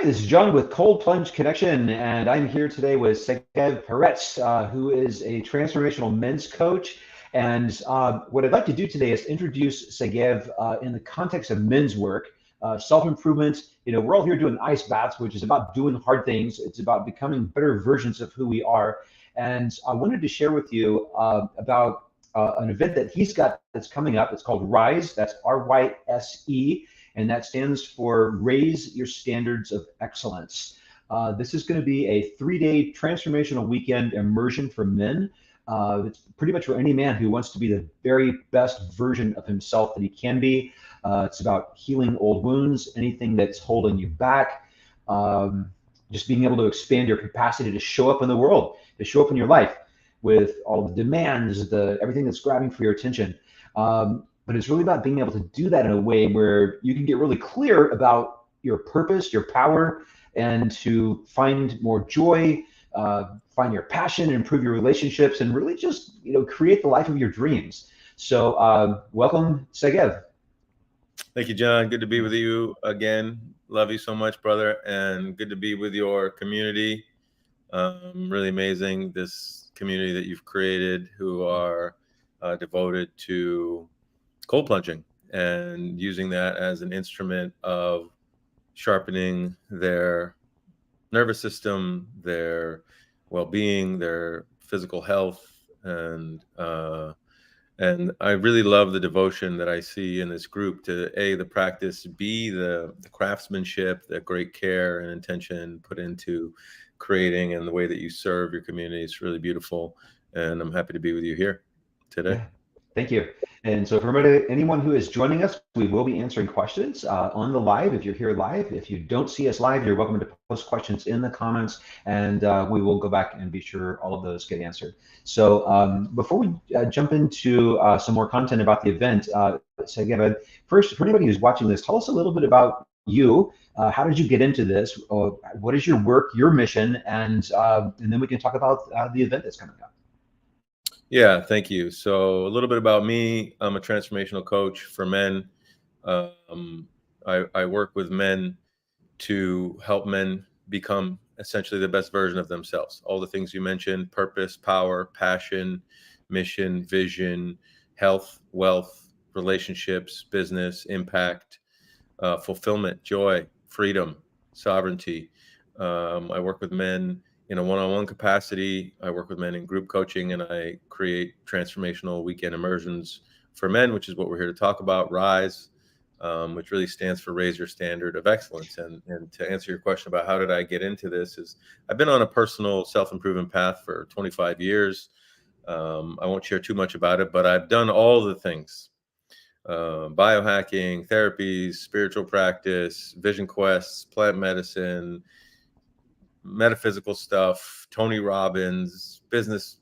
this is John with Cold Plunge Connection, and I'm here today with Segev Perets, who is a transformational men's coach. And what I'd like to do today is introduce Segev in the context of men's work, self-improvement. You know, we're all here doing ice baths, which is about doing hard things. It's about becoming better versions of who we are. And I wanted to share with you about an event that he's got that's coming up. It's called RISE. That's RYSE. And that stands for Raise Your Standards of Excellence. This is going to be a 3-day transformational weekend immersion for men. It's pretty much for any man who wants to be the very best version of himself that he can be. It's about healing old wounds, anything that's holding you back, just being able to expand your capacity to show up in the world, to show up in your life with all the demands, everything that's grabbing for your attention. But it's really about being able to do that in a way where you can get really clear about your purpose, your power, and to find more joy, find your passion, improve your relationships, and really just create the life of your dreams. So welcome, Segev. Thank you, John. Good to be with you again. Love you so much, brother, and good to be with your community. Really amazing, this community that you've created, who are devoted to cold plunging and using that as an instrument of sharpening their nervous system, their well-being, their physical health, and I really love the devotion that I see in this group to the practice, B, the craftsmanship, the great care and intention put into creating, and the way that you serve your community is really beautiful. And I'm happy to be with you here today. Yeah, thank you. And so for anyone who is joining us, we will be answering questions on the live if you're here live. If you don't see us live, you're welcome to post questions in the comments, and we will go back and be sure all of those get answered. So before we jump into some more content about the event, Segev, first, for anybody who's watching this, tell us a little bit about you. How did you get into this? What is your work, your mission? And then we can talk about the event that's coming up. Yeah, thank you. So a little bit about me. I'm a transformational coach for men. I work with men to help men become essentially the best version of themselves. All the things you mentioned: purpose, power, passion, mission, vision, health, wealth, relationships, business, impact, fulfillment, joy, freedom, sovereignty. I work with men in a one-on-one capacity. I work with men in group coaching, and I create transformational weekend immersions for men, which is what we're here to talk about, RISE, which really stands for Raise Your Standard of Excellence. And to answer your question about how did I get into this, is I've been on a personal self-improvement path for 25 years. I won't share too much about it, but I've done all the things: biohacking, therapies, spiritual practice, vision quests, plant medicine, metaphysical stuff, Tony Robbins, business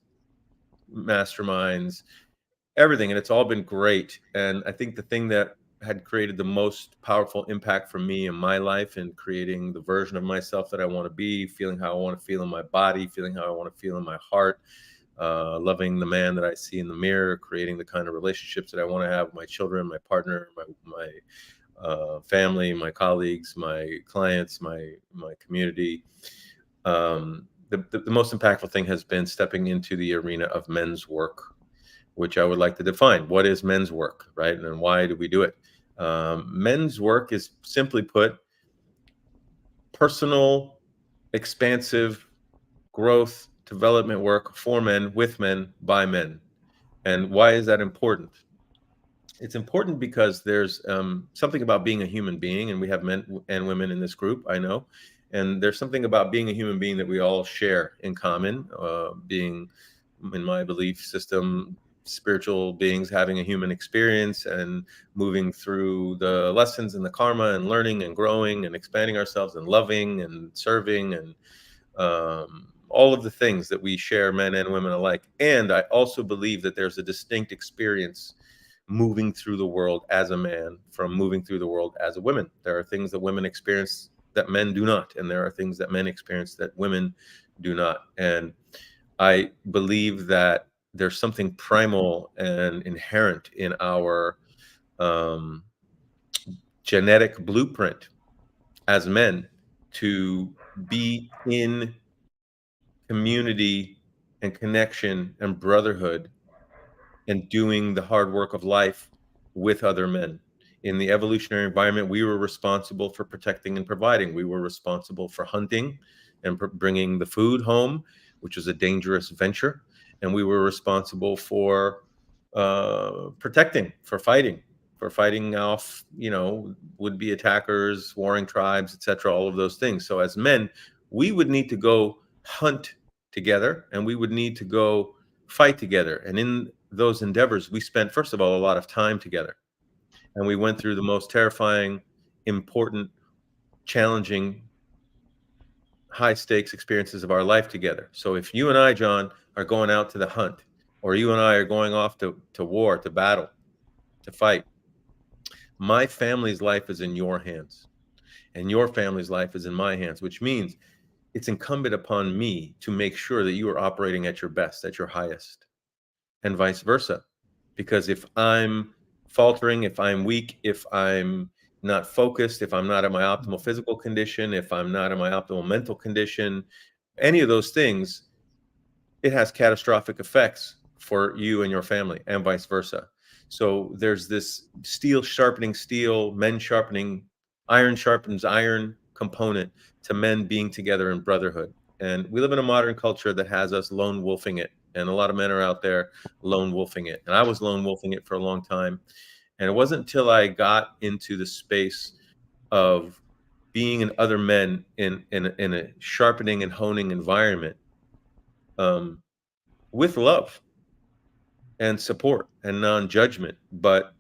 masterminds, everything. And it's all been great. And I think the thing that had created the most powerful impact for me in my life, and creating the version of myself that I want to be, feeling how I want to feel in my body, feeling how I want to feel in my heart, loving the man that I see in the mirror, creating the kind of relationships that I want to have with my children, my partner, my family, my colleagues, my clients, my community. The most impactful thing has been stepping into the arena of men's work, which I would like to define. What is men's work, right? And why do we do it? Men's work is, simply put, personal, expansive growth, development work for men, with men, by men. And why is that important? It's important because there's something about being a human being, and we have men and women in this group, I know. And there's something about being a human being that we all share in common, being, in my belief system, spiritual beings having a human experience and moving through the lessons and the karma and learning and growing and expanding ourselves and loving and serving and all of the things that we share, men and women alike. And I also believe that there's a distinct experience moving through the world as a man from moving through the world as a woman. There are things that women experience that men do not, and there are things that men experience that women do not. And I believe that there's something primal and inherent in our genetic blueprint as men to be in community and connection and brotherhood and doing the hard work of life with other men. In the evolutionary environment, we were responsible for protecting and providing. We were responsible for hunting and bringing the food home, which was a dangerous venture. And we were responsible for protecting, for fighting off, would-be attackers, warring tribes, etc., all of those things. So as men, we would need to go hunt together, and we would need to go fight together. And in those endeavors, we spent, first of all, a lot of time together. And we went through the most terrifying, important, challenging, high stakes experiences of our life together. So if you and I, John, are going out to the hunt, or you and I are going off to war, to battle, to fight, my family's life is in your hands, and your family's life is in my hands, which means it's incumbent upon me to make sure that you are operating at your best, at your highest, and vice versa. Because if I'm faltering, if I'm weak, if I'm not focused, if I'm not at my optimal physical condition, if I'm not in my optimal mental condition, any of those things, it has catastrophic effects for you and your family, and vice versa. So there's this steel sharpening steel, men sharpening, iron sharpens iron component to men being together in brotherhood. And we live in a modern culture that has us lone wolfing it. And a lot of men are out there lone wolfing it. And I was lone wolfing it for a long time. And it wasn't until I got into the space of being in other men in a sharpening and honing environment, with love and support and non-judgment. But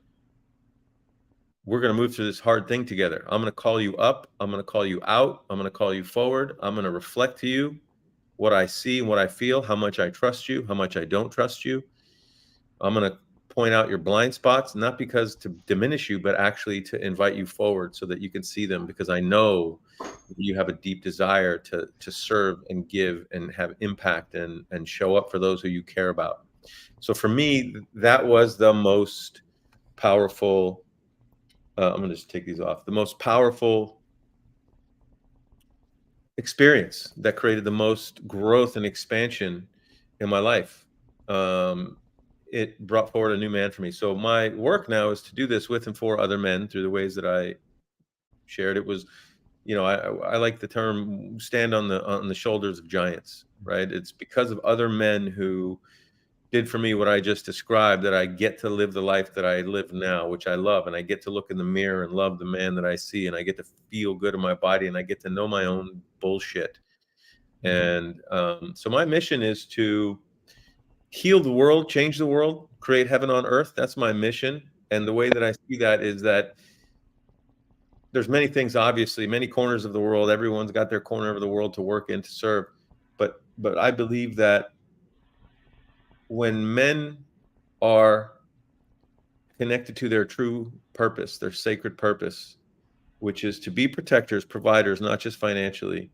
we're going to move through this hard thing together. I'm going to call you up. I'm going to call you out. I'm going to call you forward. I'm going to reflect to you what I see and what I feel, how much I trust you, how much I don't trust you. I'm going to point out your blind spots, not because to diminish you, but actually to invite you forward so that you can see them, because I know you have a deep desire to serve and give and have impact and show up for those who you care about. So for me, that was the most powerful, I'm going to just take these off, the most powerful experience that created the most growth and expansion in my life. It brought forward a new man for me. So my work now is to do this with and for other men through the ways that I shared. It was, I like the term stand on the shoulders of giants, right? It's because of other men who did for me what I just described that I get to live the life that I live now, which I love. And I get to look in the mirror and love the man that I see. And I get to feel good in my body, and I get to know my own bullshit. And so my mission is to heal the world, change the world, create heaven on earth. That's my mission. And the way that I see that is that there's many things, obviously, many corners of the world. Everyone's got their corner of the world to work in, to serve. But I believe that when men are connected to their true purpose, their sacred purpose, which is to be protectors, providers, not just financially,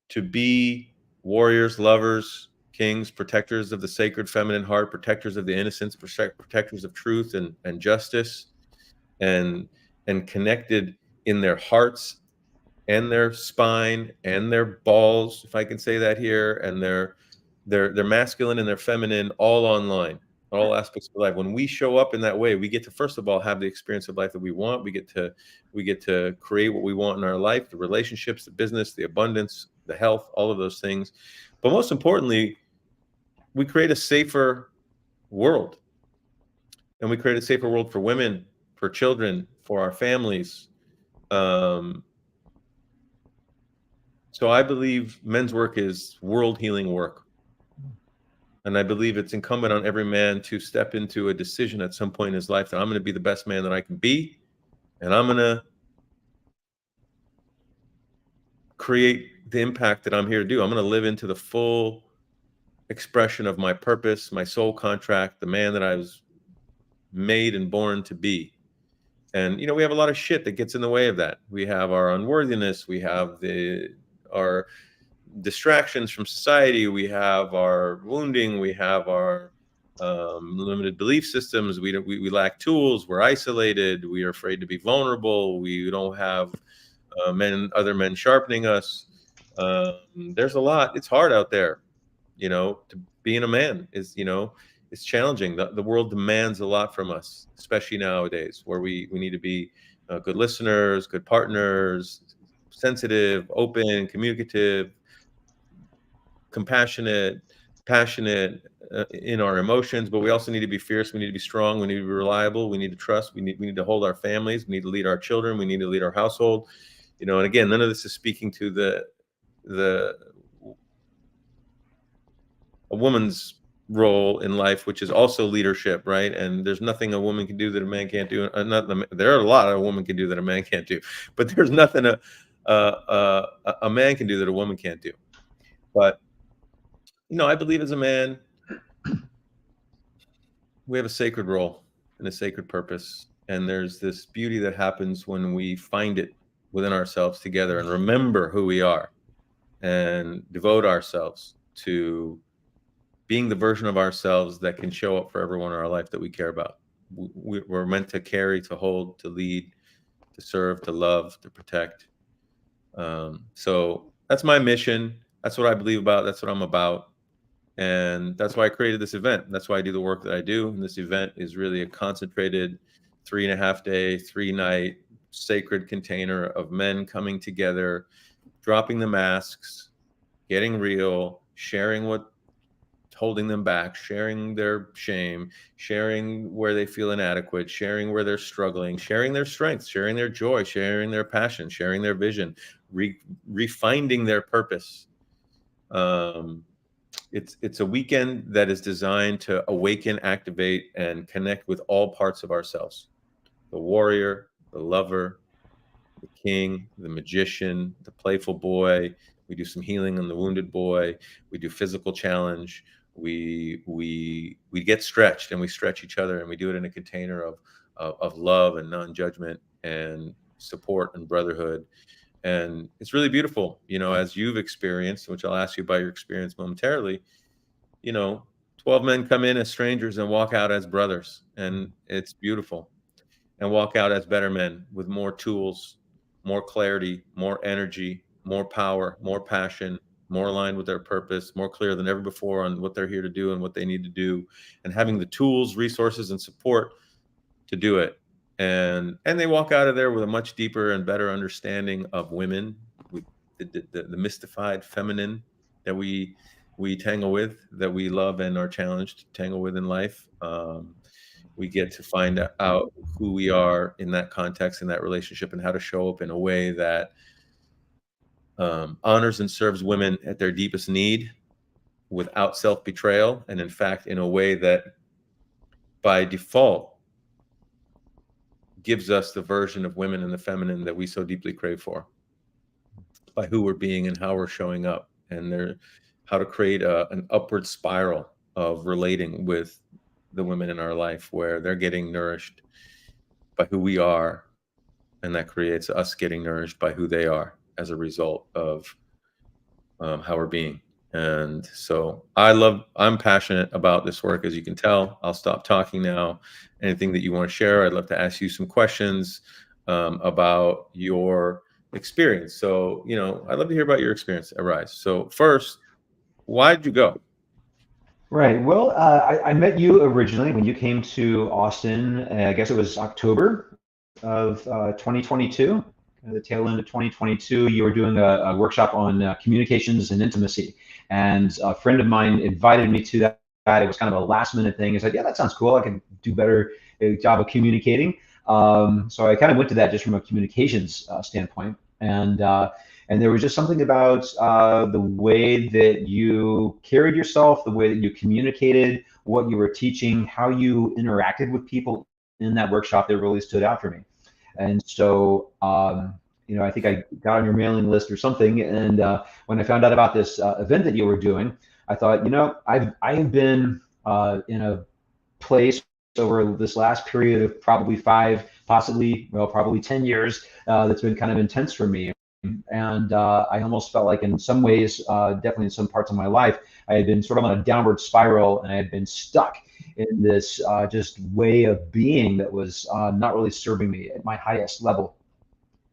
to be warriors, lovers, kings, protectors of the sacred feminine heart, protectors of the innocence, protectors of truth and justice, and connected in their hearts and their spine and their balls, if I can say that here, and their masculine and their feminine, all online, all aspects of life. When we show up in that way, we get to, first of all, have the experience of life that we want. We get to create what we want in our life, the relationships, the business, the abundance, the health, all of those things. But most importantly, we create a safer world. And we create a safer world for women, for children, for our families. So I believe men's work is world healing work. And I believe it's incumbent on every man to step into a decision at some point in his life that I'm going to be the best man that I can be. And I'm going to create the impact that I'm here to do. I'm going to live into the full expression of my purpose, my soul contract, the man that I was made and born to be. And, we have a lot of shit that gets in the way of that. We have our unworthiness. We have our distractions from society. We have our wounding. We have our limited belief systems. We lack tools. We're isolated. We are afraid to be vulnerable. We don't have other men sharpening us. There's a lot. It's hard out there, to being a man it's challenging. The world demands a lot from us, especially nowadays, where we need to be good listeners, good partners, sensitive, open, communicative, compassionate, passionate in our emotions, but we also need to be fierce. We need to be strong. We need to be reliable. We need to trust. We need to hold our families. We need to lead our children. We need to lead our household. And again, none of this is speaking to a woman's role in life, which is also leadership, right? And there's nothing a woman can do that a man can't do. There are a lot a woman can do that a man can't do, but there's nothing a man can do that a woman can't do. But I believe as a man, we have a sacred role and a sacred purpose. And there's this beauty that happens when we find it within ourselves together and remember who we are and devote ourselves to being the version of ourselves that can show up for everyone in our life that we care about. We're meant to carry, to hold, to lead, to serve, to love, to protect. So that's my mission. That's what I believe about. That's what I'm about. And that's why I created this event. That's why I do the work that I do. And this event is really a concentrated 3.5-day, 3-night sacred container of men coming together, dropping the masks, getting real, sharing what holding them back, sharing their shame, sharing where they feel inadequate, sharing where they're struggling, sharing their strengths, sharing their joy, sharing their passion, sharing their vision, refining their purpose. It's a weekend that is designed to awaken, activate, and connect with all parts of ourselves. The warrior, the lover, the king, the magician, the playful boy. We do some healing on the wounded boy. We do physical challenge. We get stretched, and we stretch each other, and we do it in a container of love and non-judgment and support and brotherhood. And it's really beautiful, as you've experienced, which I'll ask you about your experience momentarily. 12 men come in as strangers and walk out as brothers, and it's beautiful, and walk out as better men with more tools, more clarity, more energy, more power, more passion, more aligned with their purpose, more clear than ever before on what they're here to do and what they need to do, and having the tools, resources, and support to do it. And they walk out of there with a much deeper and better understanding of women, with the mystified feminine that we tangle with, that we love and are challenged to tangle with in life. We get to find out who we are in that context, in that relationship, and how to show up in a way that honors and serves women at their deepest need without self-betrayal, and in fact, in a way that by default gives us the version of women and the feminine that we so deeply crave for, by who we're being and how we're showing up, and how to create an upward spiral of relating with the women in our life, where they're getting nourished by who we are, and that creates us getting nourished by who they are as a result of how we're being. And so I'm passionate about this work, as you can tell. I'll stop talking now. Anything that you want to share, I'd love to ask you some questions about your experience. So, I'd love to hear about your experience at Rise. So first, why did you go? Right. Well, I met you originally when you came to Austin. I guess it was October of 2022, the tail end of 2022. You were doing a workshop on communications and intimacy, and a friend of mine invited me to that. It was kind of a last-minute thing. I said, "Yeah, that sounds cool. I can do better job of communicating." So I kind of went to that just from a communications standpoint, and there was just something about the way that you carried yourself, the way that you communicated, what you were teaching, how you interacted with people in that workshop that really stood out for me. And so, I think I got on your mailing list or something. And when I found out about this event that you were doing, I thought, I have been in a place over this last period of probably 5, probably 10 years that's been kind of intense for me. And I almost felt like in some ways, definitely in some parts of my life, I had been sort of on a downward spiral, and I had been stuck in this just way of being that was not really serving me at my highest level.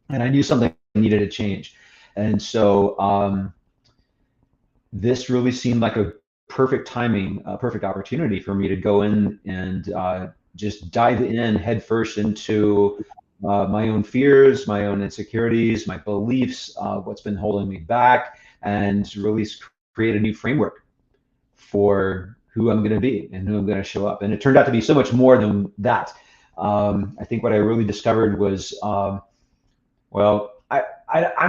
And I knew something needed a change. And so this really seemed like a perfect timing, a perfect opportunity for me to go in and just dive in headfirst into my own fears, my own insecurities, my beliefs, what's been holding me back, and really create a new framework for who I'm going to be and who I'm going to show up. And it turned out to be so much more than that. I think what I really discovered was, I'm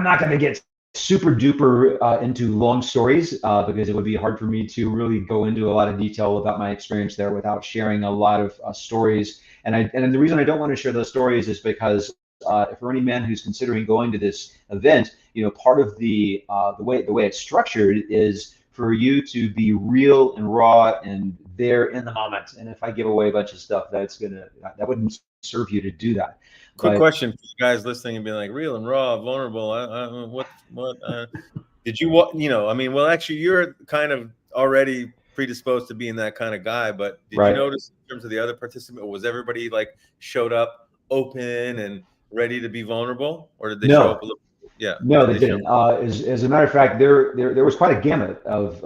not going to get super duper into long stories because it would be hard for me to really go into a lot of detail about my experience there without sharing a lot of stories. And the reason I don't want to share those stories is because for any man who's considering going to this event, part of the way it's structured is for you to be real and raw and there in the moment. And if I give away a bunch of stuff, that wouldn't serve you to do that. Quick question for you guys listening and being like, real and raw, vulnerable. Did you, well, actually, you're kind of already predisposed to being that kind of guy, but did you notice in terms of the other participant, was everybody like showed up open and ready to be vulnerable, or did they show up a little? Yeah. No, they didn't. As a matter of fact, there was quite a gamut of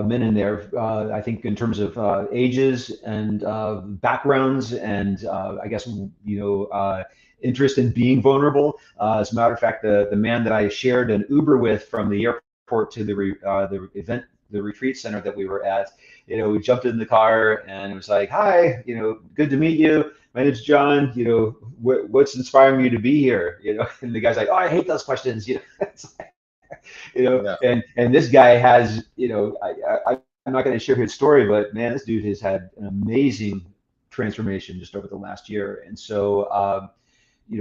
men in there. I think in terms of ages and backgrounds, and I guess interest in being vulnerable. As a matter of fact, the man that I shared an Uber with from the airport to the event, the retreat center that we were at, we jumped in the car and it was like, "Hi, good to meet you. My name's John. What's inspiring you to be here?" And the guy's like, "Oh, I hate those questions." It's like, Yeah. and this guy has, I'm not going to share his story, but man, this dude has had an amazing transformation just over the last year. And so,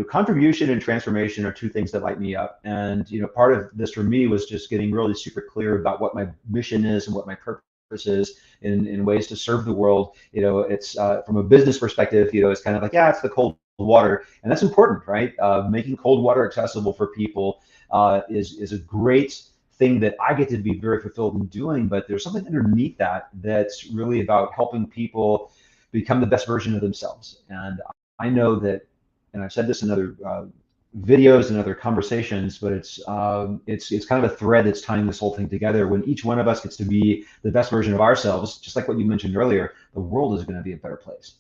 contribution and transformation are two things that light me up. And, part of this for me was just getting really super clear about what my mission is and what my purpose is in ways to serve the world. It's from a business perspective, it's kind of like, it's the cold water. And that's important, right? Making cold water accessible for people is a great thing that I get to be very fulfilled in doing. But there's something underneath that that's really about helping people become the best version of themselves. And I know that, and I've said this in other videos and other conversations, but it's kind of a thread that's tying this whole thing together. When each one of us gets to be the best version of ourselves, just like what you mentioned earlier, the world is going to be a better place.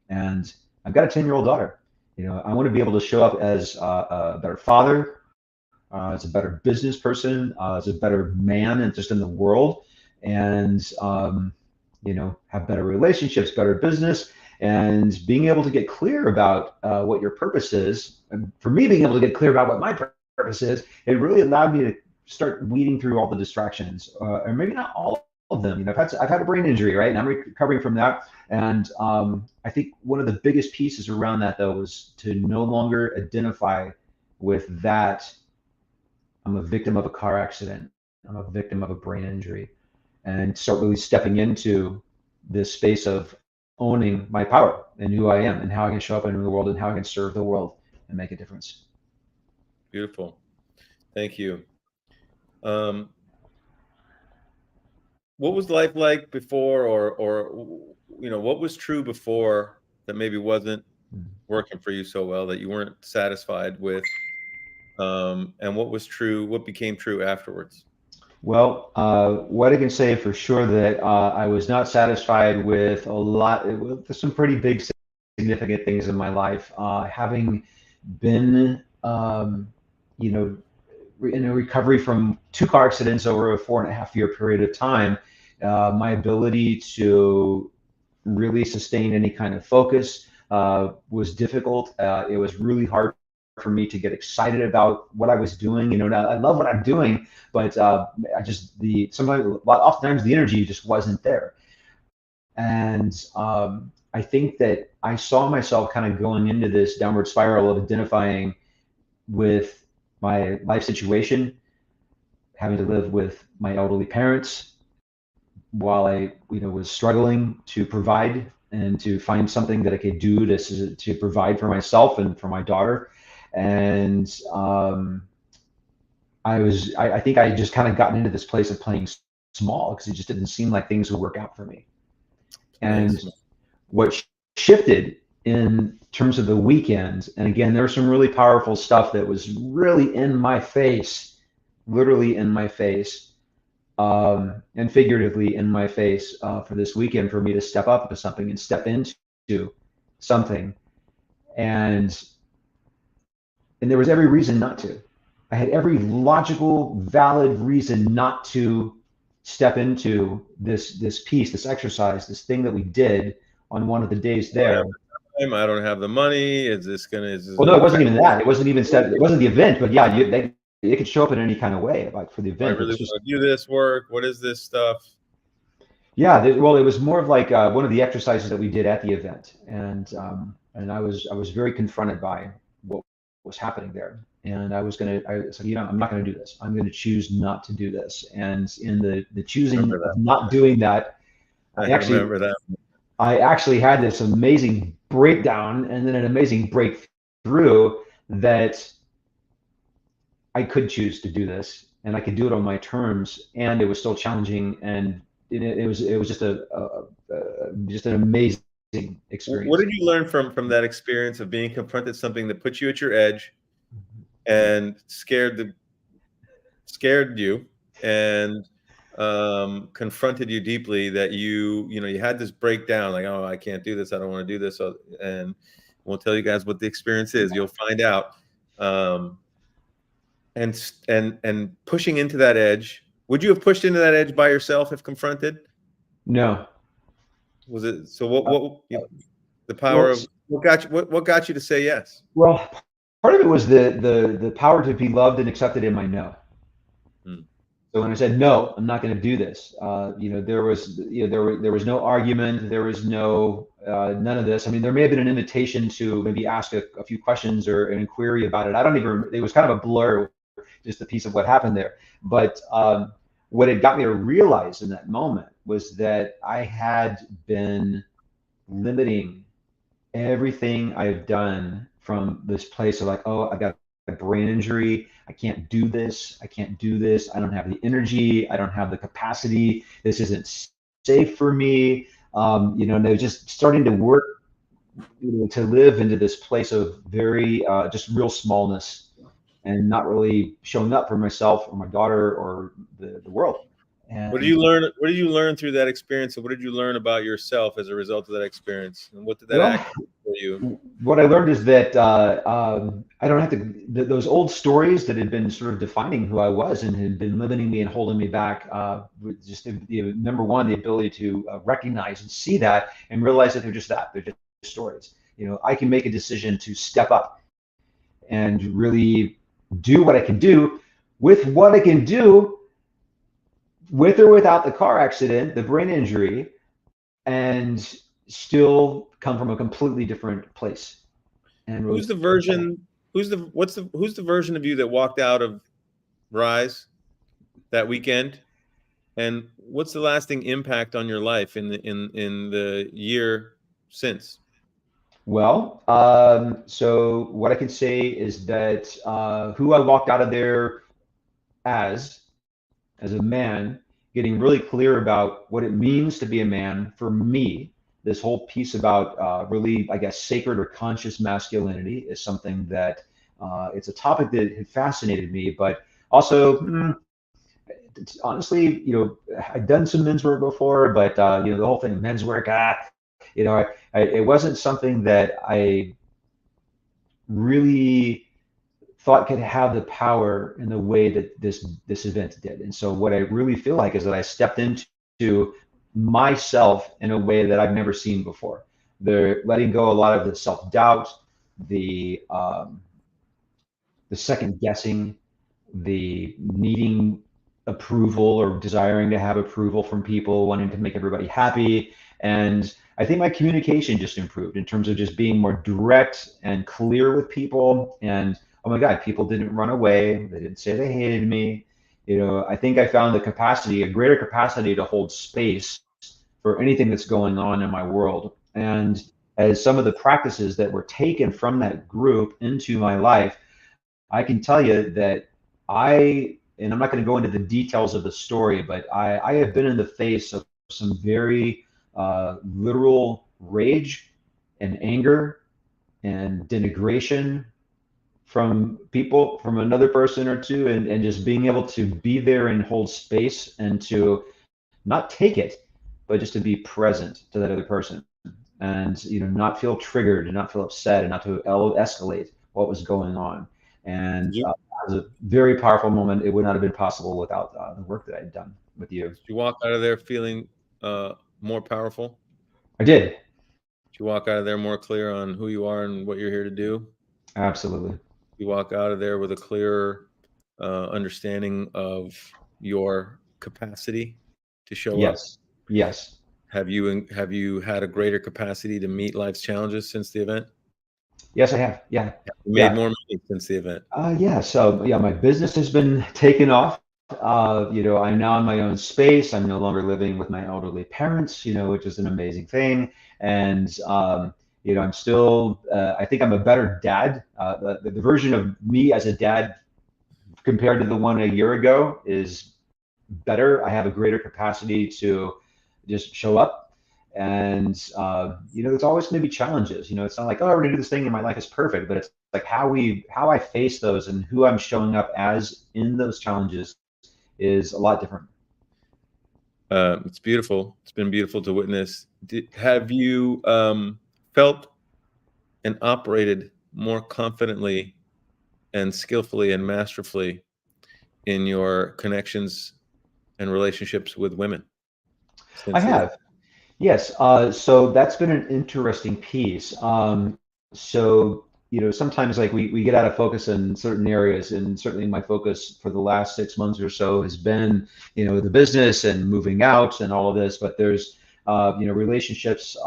And I've got a 10-year-old daughter. I want to be able to show up as a better father, as a better business person, as a better man, and just in the world, and have better relationships, better business. And being able to get clear about what your purpose is, and for me, being able to get clear about what my purpose is, it really allowed me to start weeding through all the distractions, or maybe not all of them. I've had a brain injury, right, and I'm recovering from that. And I think one of the biggest pieces around that, though, was to no longer identify with that. I'm a victim of a car accident. I'm a victim of a brain injury, and start really stepping into this space of owning my power and who I am and how I can show up in the world and how I can serve the world and make a difference. Beautiful. Thank you. What was life like before, or what was true before that maybe wasn't working for you so well, that you weren't satisfied with, and what became true afterwards? Well, what I can say for sure that I was not satisfied with with some pretty big, significant things in my life. Having been, in a recovery from 2 car accidents over a 4.5-year period of time, my ability to really sustain any kind of focus was difficult. It was really hard for me to get excited about what I was doing. I love what I'm doing, but oftentimes the energy just wasn't there. And I think that I saw myself kind of going into this downward spiral of identifying with my life situation, having to live with my elderly parents while I, was struggling to provide and to find something that I could do to provide for myself and for my daughter. And I think I just kind of gotten into this place of playing small because it just didn't seem like things would work out for me. And what shifted in terms of the weekend. And again, there was some really powerful stuff that was really in my face, literally in my face, and figuratively in my face for this weekend for me to step up to something and step into something. And there was every reason not to. I had every logical, valid reason not to step into this piece, this exercise, this thing that we did on one of the days there. I don't have the money. Is this gonna? Well, no, it wasn't even that. It wasn't even it wasn't the event, but yeah, it could show up in any kind of way, like for the event. I really want to do this work. What is this stuff? Yeah, well, it was more of like one of the exercises that we did at the event, and I was very confronted by what was happening there, and I said, I'm not gonna do this. I'm gonna choose not to do this, and in the choosing of not doing that, I actually had this amazing breakdown and then an amazing breakthrough that I could choose to do this and I could do it on my terms, and it was still challenging, and it was just an amazing experience. What did you learn from that experience of being confronted something that put you at your edge and scared you and confronted you deeply, that you had this breakdown, like, oh, I can't do this, I don't want to do this, and we'll tell you guys what the experience is. You'll find out. And pushing into that edge. Would you have pushed into that edge by yourself if confronted? No. Was it so? What the power of what got you to say yes? Well, part of it was the power to be loved and accepted in my no. So when I said no, I'm not going to do this. There was no argument. There was none of this. I mean, there may have been an invitation to maybe ask a few questions or an inquiry about it. I don't even. It was kind of a blur, just a piece of what happened there. But what it got me to realize in that moment was that I had been limiting everything I've done from this place of like, oh, I got a brain injury. I can't do this. I can't do this. I don't have the energy. I don't have the capacity. This isn't safe for me. And they're just starting to work, to live into this place of very just real smallness and not really showing up for myself or my daughter or the world. And what did you learn? What did you learn through that experience? And what did you learn about yourself as a result of that experience? And what did that act for you? What I learned is that I don't have to. Those old stories that had been sort of defining who I was and had been limiting me and holding me back. Just number one, the ability to recognize and see that and realize that they're just that. They're just stories. I can make a decision to step up and really do what I can do with what I can do, with or without the car accident, the brain injury, and still come from a completely different place. And who's the version of you that walked out of Rise that weekend, and what's the lasting impact on your life in the year since? Well, so what I can say is that who I walked out of there as a man, getting really clear about what it means to be a man for me. This whole piece about really, I guess, sacred or conscious masculinity is something that it's a topic that had fascinated me, but also, honestly, I'd done some men's work before, but the whole thing of men's work, it wasn't something that I really thought could have the power in the way that this event did. And so what I really feel like is that I stepped into myself in a way that I've never seen before. They're letting go a lot of the self-doubt, the second guessing, the needing approval or desiring to have approval from people, wanting to make everybody happy. And I think my communication just improved in terms of just being more direct and clear with people. And oh my God, people didn't run away. They didn't say they hated me. I think I found a greater capacity to hold space for anything that's going on in my world. And as some of the practices that were taken from that group into my life, I can tell you that and I'm not going to go into the details of the story, but I have been in the face of some very literal rage and anger and denigration from people, from another person or two, and just being able to be there and hold space and to not take it, but just to be present to that other person, and not feel triggered and not feel upset and not to escalate what was going on. Did And you it was a very powerful moment. It would not have been possible without the work that I'd done with you. did you walk out of there feeling more powerful? I did. Did you walk out of there more clear on who you are and what you're here to do? Absolutely. You walk out of there with a clearer understanding of your capacity to show up. Yes. Yes. Have you had a greater capacity to meet life's challenges since the event? Yes, I have. Yeah. You made Yeah. more money since the event. Yeah. So yeah, my business has been taken off. I'm now in my own space. I'm no longer living with my elderly parents, which is an amazing thing. And I'm still. I think I'm a better dad. The version of me as a dad compared to the one a year ago is better. I have a greater capacity to just show up. And there's always going to be challenges. It's not like, oh, we're going to do this thing and my life is perfect, but it's like how I face those and who I'm showing up as in those challenges is a lot different. It's beautiful. It's been beautiful to witness. Have you felt and operated more confidently and skillfully and masterfully in your connections and relationships with women I since the event? have. Yes, so that's been an interesting piece. So, sometimes like we get out of focus in certain areas, and certainly my focus for the last 6 months or so has been, the business and moving out and all of this. But there's, relationships.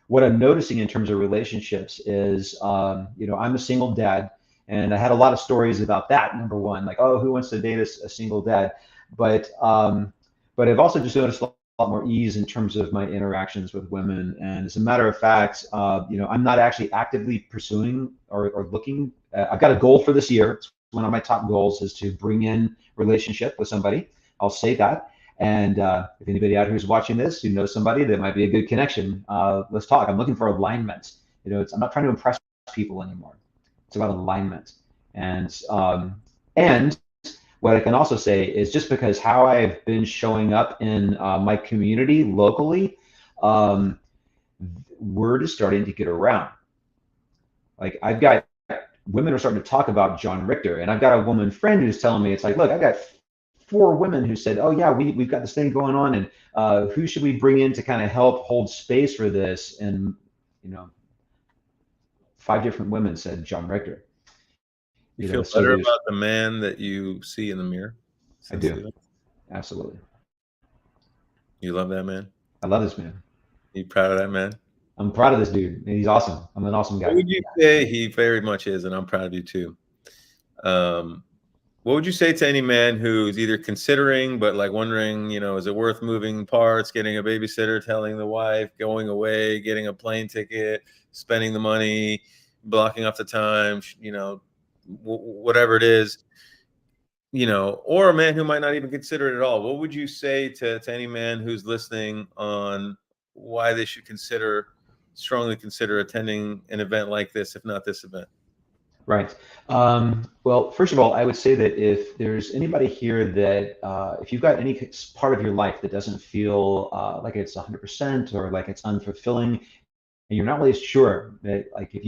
What I'm noticing in terms of relationships is, I'm a single dad, and I had a lot of stories about that. Number one, like, oh, who wants to date a single dad? But but I've also just noticed a lot more ease in terms of my interactions with women. And as a matter of fact, I'm not actually actively pursuing or looking. I've got a goal for this year. It's one of my top goals is to bring in relationship with somebody. I'll say that. And if anybody out here who's watching this who knows somebody that might be a good connection, let's talk. I'm looking for alignment. I'm not trying to impress people anymore. It's about alignment. And what I can also say is just because how I've been showing up in my community locally, um, word is starting to get around. Like I've got women are starting to talk about John Richter, and I've got a woman friend who's telling me, it's like, look, I've got 4 women who said, oh yeah, we've got this thing going on, and who should we bring in to kind of help hold space for this? And 5 different women said John Richter. You feel So better about the man that you see in the mirror I since the do. event? Absolutely. You love that man? I love this man. You proud of that man? I'm proud of this dude. He's awesome. I'm an awesome guy. What would you say? He very much is, and I'm proud of you too. What would you say to any man who's either considering but like wondering, is it worth moving parts, getting a babysitter, telling the wife, going away, getting a plane ticket, spending the money, blocking off the time, whatever it is, or a man who might not even consider it at all? What would you say to any man who's listening on why they should strongly consider attending an event like this, if not this event? Right. Well, first of all, I would say that if there's anybody here that, if you've got any part of your life that doesn't feel like it's 100% or like it's unfulfilling, and you're not really sure that, like, if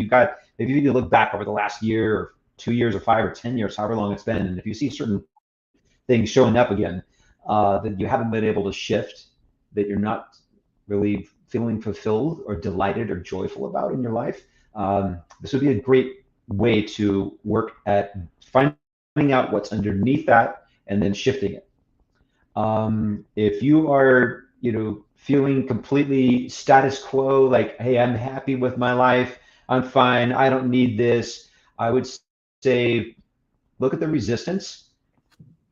maybe you need to look back over the last year or 2 years or 5 or 10 years, however long it's been, and if you see certain things showing up again that you haven't been able to shift, that you're not really feeling fulfilled or delighted or joyful about in your life, this would be a great way to work at finding out what's underneath that and then shifting it. If you are, feeling completely status quo, like, hey, I'm happy with my life, I'm fine, I don't need this, I would say, look at the resistance.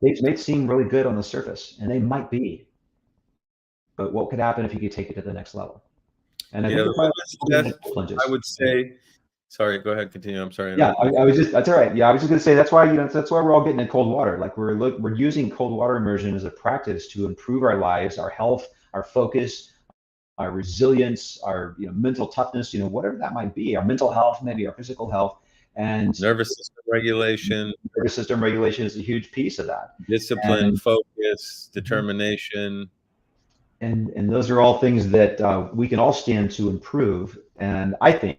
They may seem really good on the surface, and they might be, but what could happen if you could take it to the next level? And I think I would say, sorry, go ahead, continue. I'm sorry. Yeah, I was just, that's all right. Yeah, I was just going to say that's why, that's why we're all getting in cold water. Like we're using cold water immersion as a practice to improve our lives, our health, our focus, our resilience, our mental toughness, whatever that might be, our mental health, maybe our physical health, and Nervous system regulation, nervous system regulation is a huge piece of that. discipline, And focus, determination. and those are all things that we can all stand to improve. And I think,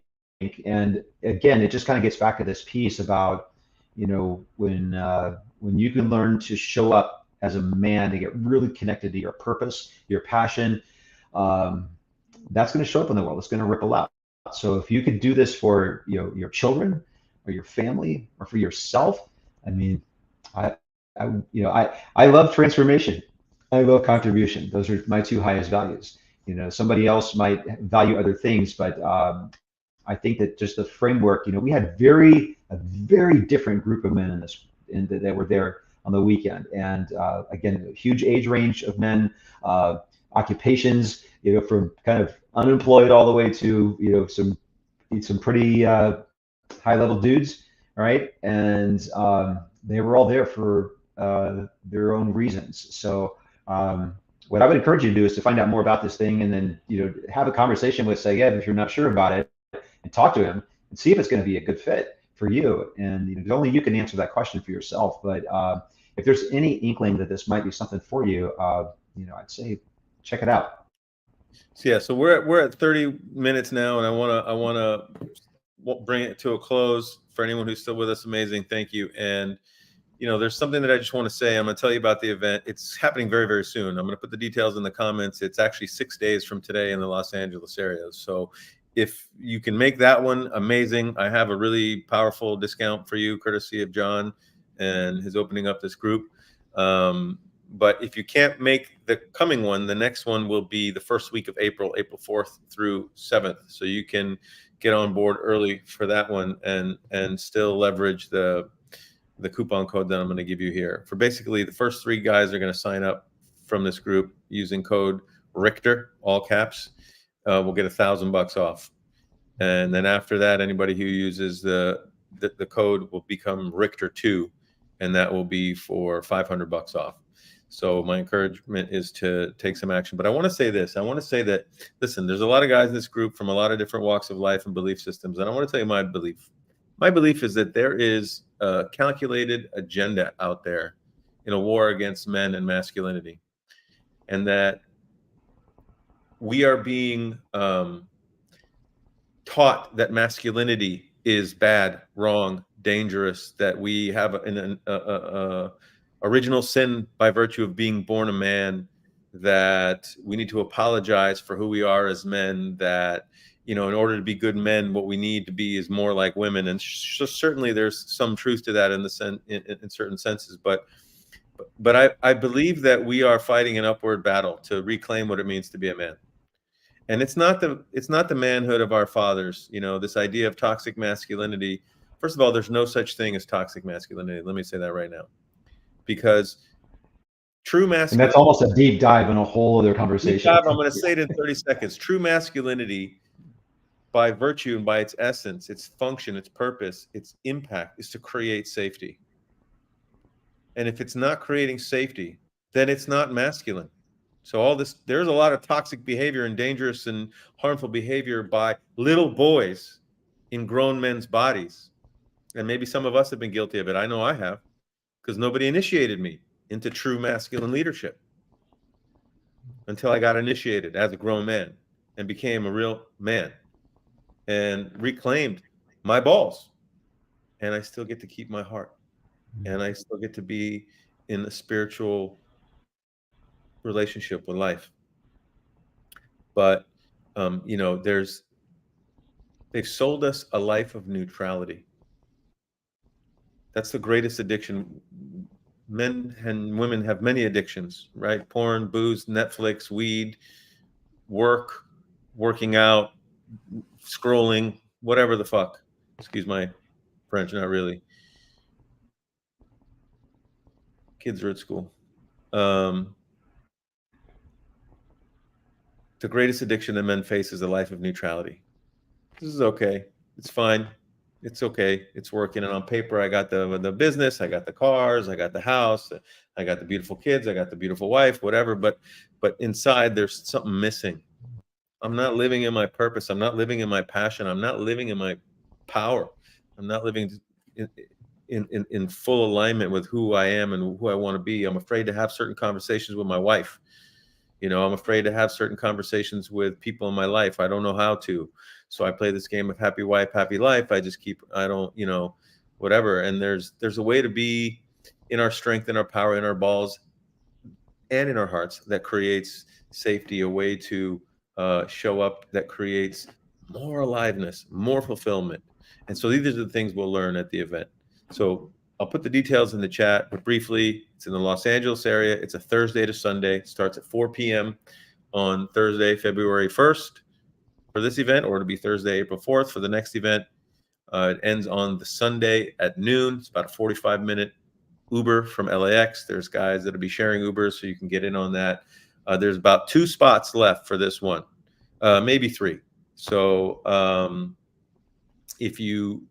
and again, it just kind of gets back to this piece about, when you can learn to show up as a man, to get really connected to your purpose, your passion, um, that's going to show up in the world. It's going to ripple out. So if you could do this for your children or your family or for yourself, I mean, I love transformation. I love contribution. Those are my two highest values. Somebody else might value other things, but I think that just the framework. We had a very different group of men that were there on the weekend, and again, a huge age range of men, occupations, from kind of unemployed all the way to some pretty high level dudes, right? And they were all there for their own reasons. So what I would encourage you to do is to find out more about this thing, and then have a conversation with Segev if you're not sure about it, and talk to him and see if it's going to be a good fit for you. And only you can answer that question for yourself. But if there's any inkling that this might be something for you, I'd say check it out. So yeah, so we're at 30 minutes now, and I wanna bring it to a close. For anyone who's still with us, amazing, thank you. And there's something that I just want to say. I'm going to tell you about the event. It's happening very, very soon. I'm going to put the details in the comments. It's actually 6 days from today in the Los Angeles area. So if you can make that one, amazing. I have a really powerful discount for you, courtesy of John and his opening up this group. But if you can't make the coming one, the next one will be the first week of April 4th through 7th. So you can get on board early for that one and still leverage the coupon code that I'm going to give you here. For basically the first 3 guys are going to sign up from this group using code Richter, all caps. We'll get $1,000 off. And then after that, anybody who uses the code will become Richter 2, and that will be for $500 off. So my encouragement is to take some action. But I want to say this. I want to say that, listen, there's a lot of guys in this group from a lot of different walks of life and belief systems. And I want to tell you my belief. My belief is that there is a calculated agenda out there in a war against men and masculinity, and that we are being taught that masculinity is bad, wrong, dangerous, that we have an original sin by virtue of being born a man, that we need to apologize for who we are as men, that in order to be good men, what we need to be is more like women. And certainly there's some truth to that in certain senses. But I believe that we are fighting an upward battle to reclaim what it means to be a man. And it's not the manhood of our fathers. This idea of toxic masculinity. First of all, there's no such thing as toxic masculinity. Let me say that right now, because true masculinity. And that's almost a deep dive in a whole other conversation. I'm going to say it in 30 seconds. True masculinity, by virtue and by its essence, its function, its purpose, its impact, is to create safety. And if it's not creating safety, then it's not masculine. So there's a lot of toxic behavior and dangerous and harmful behavior by little boys in grown men's bodies. And maybe some of us have been guilty of it. I know I have, because nobody initiated me into true masculine leadership until I got initiated as a grown man and became a real man and reclaimed my balls. And I still get to keep my heart, and I still get to be in a spiritual relationship with life. But they've sold us a life of neutrality. That's the greatest addiction. Men and women have many addictions, right? Porn, booze, Netflix, weed, working out, scrolling, whatever the fuck. Excuse my French, not really. Kids are at school. The greatest addiction that men face is a life of neutrality. This is okay. It's fine. It's okay. It's working. And on paper, I got the business, I got the cars, I got the house, I got the beautiful kids, I got the beautiful wife, whatever. But inside, there's something missing. I'm not living in my purpose. I'm not living in my passion. I'm not living in my power. I'm not living in full alignment with who I am and who I want to be. I'm afraid to have certain conversations with my wife. I'm afraid to have certain conversations with people in my life. I don't know how to. So I play this game of happy wife, happy life. I don't, whatever. And there's a way to be in our strength, in our power, in our balls, and in our hearts that creates safety, a way to show up that creates more aliveness, more fulfillment. And so these are the things we'll learn at the event. So I'll put the details in the chat, but briefly, it's in the Los Angeles area. It's a Thursday to Sunday. It starts at 4 p.m. on Thursday, February 1st for this event, or it'll be Thursday, April 4th for the next event. It ends on the Sunday at noon. It's about a 45-minute Uber from LAX. There's guys that'll be sharing Ubers, so you can get in on that. There's about 2 spots left for this one, maybe 3. So if you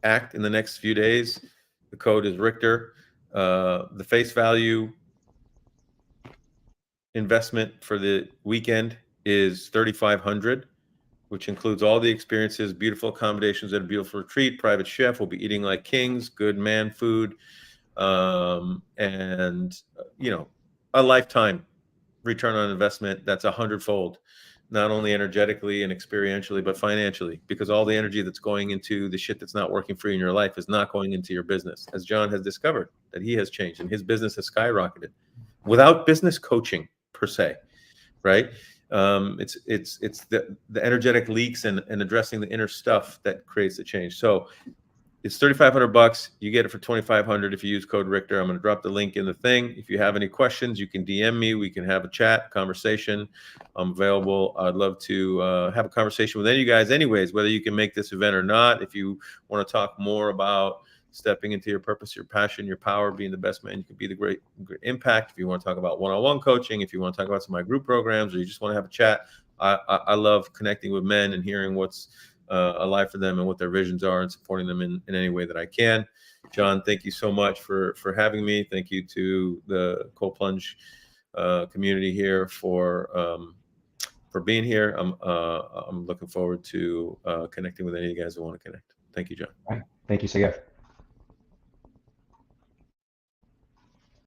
act in the next few days, the code is Richter. The face value investment for the weekend is $3,500, which includes all the experiences, beautiful accommodations at a beautiful retreat, private chef. We'll be eating like kings, good man food, and a lifetime return on investment that's 100-fold, not only energetically and experientially, but financially, because all the energy that's going into the shit that's not working for you in your life is not going into your business. As John has discovered that he has changed and his business has skyrocketed without business coaching per se, right? It's the energetic leaks and addressing the inner stuff that creates the change. So it's $3,500. You get it for $2,500 if you use code Richter. I'm going to drop the link in the thing. If you have any questions, you can DM me. We can have a chat, conversation. I'm available. I'd love to have a conversation with any of you guys anyways, whether you can make this event or not. If you want to talk more about stepping into your purpose, your passion, your power, being the best man you can be, the great impact. If you want to talk about one-on-one coaching, if you want to talk about some of my group programs, or you just want to have a chat, I love connecting with men and hearing what's alive for them and what their visions are, and supporting them in any way that I can. John, thank you so much for having me. Thank you to the Cold Plunge community here for being here. I'm looking forward to connecting with any of you guys who want to connect. Thank you, John. All right. Thank you, Segev.